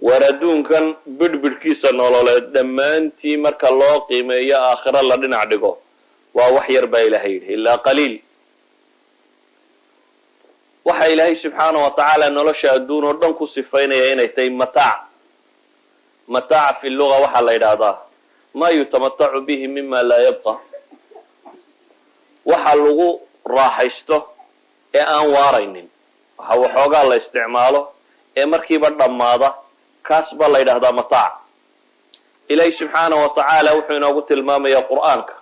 waraduunkan bidhbidhkiisa nololeed dhammaantii marka loo qiimeeyo aakhiro la dhinac dhigo waa wax yar baa ilaahay yidhi ilaa qaliil. waxa ilaahay subxaana wa tacaala nolosha adduun oo dhan ku sifaynaya inay tahay mataac. mataaca fi luga waxaa la yidhaahdaa maa yutamatacu bihi mima laa yabqa, waxa lagu raaxaysto ee aan waaraynin, waxa waxoogaa la isticmaalo ee markiiba dhammaada, kaas baa la yidhahdaa mataac. ilaahay subxaana wa tacaala wuxuu inoogu tilmaamayaa qur'aanka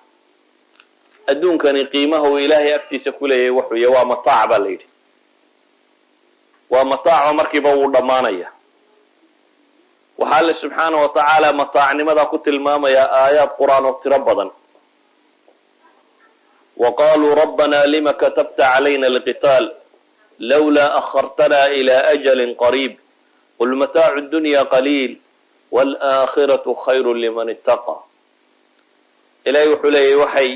adduunkani qiimaha uu ilaahay agtiisa ku leeyahay wuxuu yahay waa mataac baa la yidhi. waa mataaco markiiba wuu dhammaanaya. waxaa alle subxaana wa tacaala mataacnimadaa ku tilmaamayaa aayaad qur'aan oo tiro badan. wa qaluu rabbana lima katabta calayna alqitaal lawlaa akhartanaa ilaa ajalin qariib qul mataacu dunya qaliil waalaakhiratu khayru liman ittaqa. ilaahay wuxuu leeyahy waxay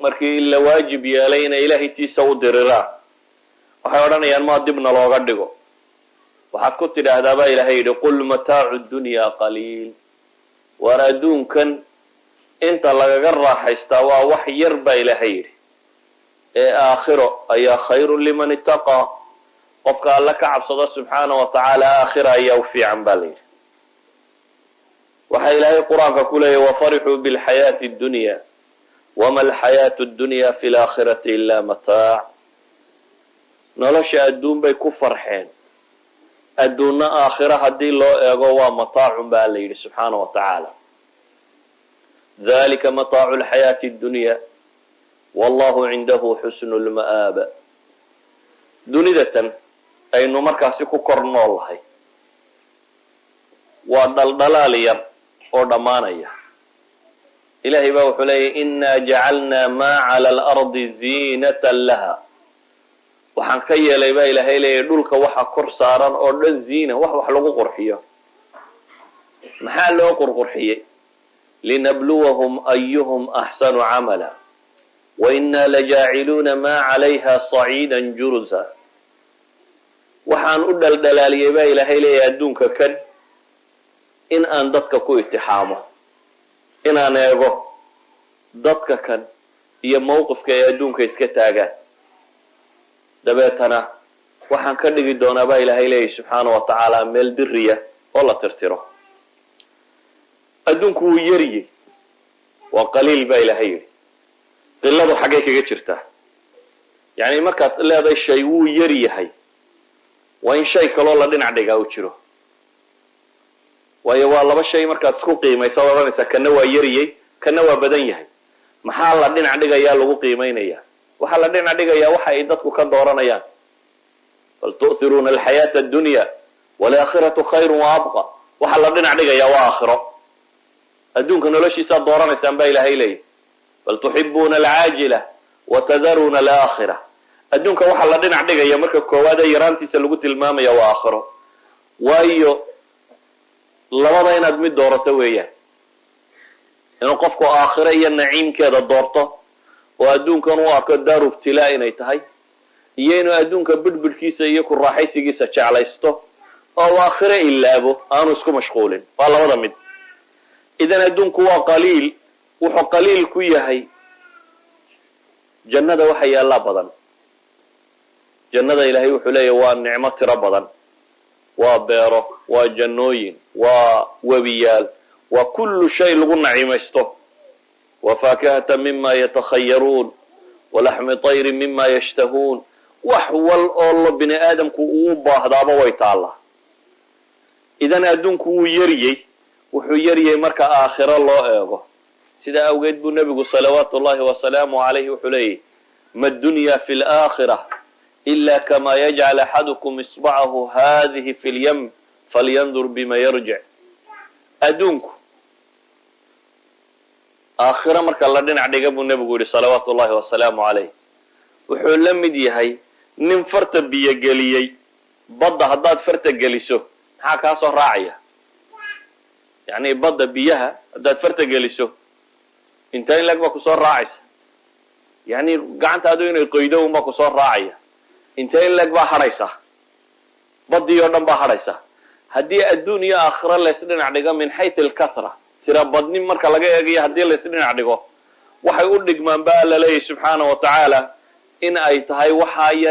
markii la waajib yeelay inay ilaahay tiisa u diriraan waxay odhanayaan maa dibna looga dhigo. waxaad ku tidhaahdaa baa ilaahay yidhi qul mataacu dunya qaliil, waar adduunkan inta lagaga raaxaystaa waa wax yar baa ilaahay yidhi, ee aakhiro ayaa khayrun liman ittaqaa, qofka alla ka cabsada subxaana wa tacaala aakhira ayaa u fiican baa la yidhi. waxaa ilaahay qur-aanka ku leeyahy wafarixuu bilxayaati addunya wama alxayaatu addunya fi laakhirati ilaa mataac. nolosha adduun bay ku farxeen, adduunna aakhira haddii loo eego waa mataacun baa la yidhi subxaana wa tacaala. dalika mataacu alxayaati addunya wallahu cindahu xusnu lma'aaba. dunidatan aynu markaasi ku kor noolahay waa dhaldhalaal yar oo dhammaanaya. ilaahay baa wuxuu leeyahy inaa jacalnaa maa cala alardi ziinatan laha. waxaan ka yeelay baa ilaahay leeyahy dhulka waxa kor saaran oo dhan ziina, wax lagu qurxiyo. maxaa loo qurqurxiyey? linabluwahum ayuhum axsanu camala wa inaa lajaaciluuna maa calayha saciidan juruza. waxaan u dhaldhalaaliyey baa ilaahay leeyahay adduunka kan in aan dadka ku itixaamo, inaan eego dadka kan iyo mawqifka ay adduunka iska taagaan. dabeetana waxaan ka dhigi doonaa baa ilaahay leeyahy subxaana wa tacaala meel biriya oo la tirtiro. adduunku wuu yaryi, waa qaliil baa ilaahay yidhi. qiladu xaggay kaga jirtaa? yacni markaad leedahay shay wuu yar yahay waa in shay kaloo la dhinac dhigaa u jiro. waayo waa laba shay markaad isku qiimaysa ad odhanaysaa kana waa yaryay kana waa badan yahay. maxaa la dhinac dhigayaa lagu qiimaynaya? waxaa la dhinac dhigayaa waxa ay dadku ka dooranayaan. bal tu'hiruuna alxayaata addunya waalaakhiratu khayrun wa abqa. waxaa la dhinac dhigayaa waa aakhiro. adduunka noloshiisaad dooranaysaan baa ilaahay leeyahy bal tuxibuuna alcaajila watadaruuna alaakhira. adduunka waxaa la dhinac dhigaya marka koowaad ee yaraantiisa lagu tilmaamaya waa aakhiro. waayo labada inaad mid doorato weeyaan, inuu qofku aakhiro iyo naciimkeeda doorto oo adduunkan u arko daaru ibtilaa inay tahay, iyo inuu adduunka bidhbidhkiisa iyo ku raaxaysigiisa jeclaysto oo u aakhiro ilaabo aanu isku mashquulin. waa labada mid. idan adduunku waa qaliil. wuxuu qaliil ku yahay jannada waxa yaallaa badan. jannada ilaahay wuxuu leeyahy waa nicmo tiro badan, waa beero, waa jannooyin, waa webiyaal, waa kullu shay lagu naciimaysto. wafaakihata mima yatakhayaruun walaxmi tayri mima yashtahuun. wax wal oo bini aadamku uu baahdaaba way taallaa. idan adduunku wuu yaryey, wuxuu yaryey marka aakhiro loo eego. sidaa awgeed buu nebigu salawaatu ullahi wasalaamu calayhi wuxuu leeyahy ma dunya fi laakhira ila kama yajcal axadukum isbacahu hadihi fi lyam falyandur bima yarjic. adduunku aakhiro marka la dhinac dhiga buu nebigu yihi salawaatu ullahi wasalaamu calayh wuxuu la mid yahay nin farta biyo geliyey badda. haddaad farta geliso maxaa kaa soo raacaya? yacni badda biyaha haddaad farta geliso inta in lag baa kusoo raacaysa. yacni gacantaadu inay qoydo unbaa kusoo raacaya. inta in lag baa hadhaysa, baddii oo dhan baa hadhaysa. haddii adduun iyo aakhira laysdhinac dhigo min xayth alkahra tira badnin marka laga eegayo haddii laysdhinac dhigo waxay u dhigmaan baa la leeyahy subxaana wa tacaala in ay tahay waxaa yar